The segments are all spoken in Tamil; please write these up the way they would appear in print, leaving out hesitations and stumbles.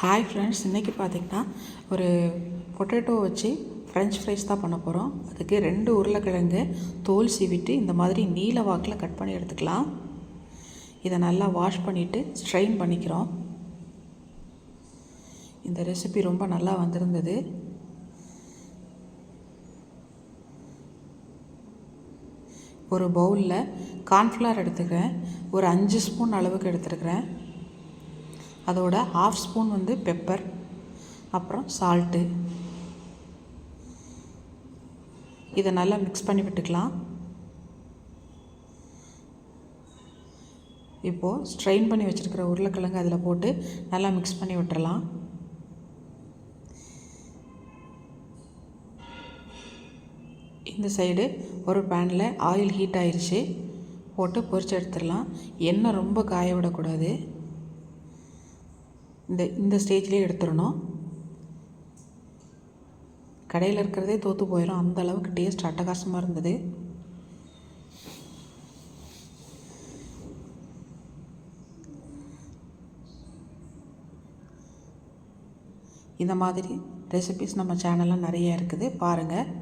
ஹாய் ஃப்ரெண்ட்ஸ், இன்றைக்கி பார்த்திங்கன்னா ஒரு பொட்டேட்டோ வச்சு ஃப்ரெஞ்ச் ஃப்ரைஸ் தான் பண்ண போகிறோம். அதுக்கு 2 உருளைக்கிழங்கு தோல் சீவிட்டு இந்த மாதிரி நீல வாக்கில் கட் பண்ணி எடுத்துக்கலாம். இதை நல்லா வாஷ் பண்ணிவிட்டு ஸ்ட்ரெயின் பண்ணிக்கிறோம். இந்த ரெசிபி ரொம்ப நல்லா வந்திருந்தது. ஒரு பவுலில் கார்ன்ஃப்ளவர் எடுத்துக்கிறேன். ஒரு 5 ஸ்பூன் அளவுக்கு எடுத்துருக்கிறேன். அதோட 1/2 ஸ்பூன் பெப்பர், அப்புறம் சால்ட்டு. இதை நல்லா மிக்ஸ் பண்ணி விட்டுக்கலாம். இப்போது ஸ்ட்ரெயின் பண்ணி வச்சுருக்கிற உருளைக்கிழங்கு அதில் போட்டு நல்லா மிக்ஸ் பண்ணி விட்டுறலாம். இந்த சைடு ஒரு பேனில் ஆயில் ஹீட் ஆயிடுச்சு, போட்டு பொரிச்சு எடுத்துடலாம். எண்ணெய் ரொம்ப காய விடக்கூடாது. இந்த ஸ்டேஜ்லேயே எடுத்துடணும். கடையில் இருக்கிறதே தோற்று போயிடும், அந்த அளவுக்கு டேஸ்ட் அட்டகாசமாக இருந்தது. இந்த மாதிரி ரெசிபிஸ் நம்ம சேனலில் நிறைய இருக்குது, பாருங்கள்.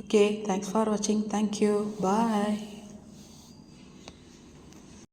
Okay, thanks for watching. Thank you. Bye.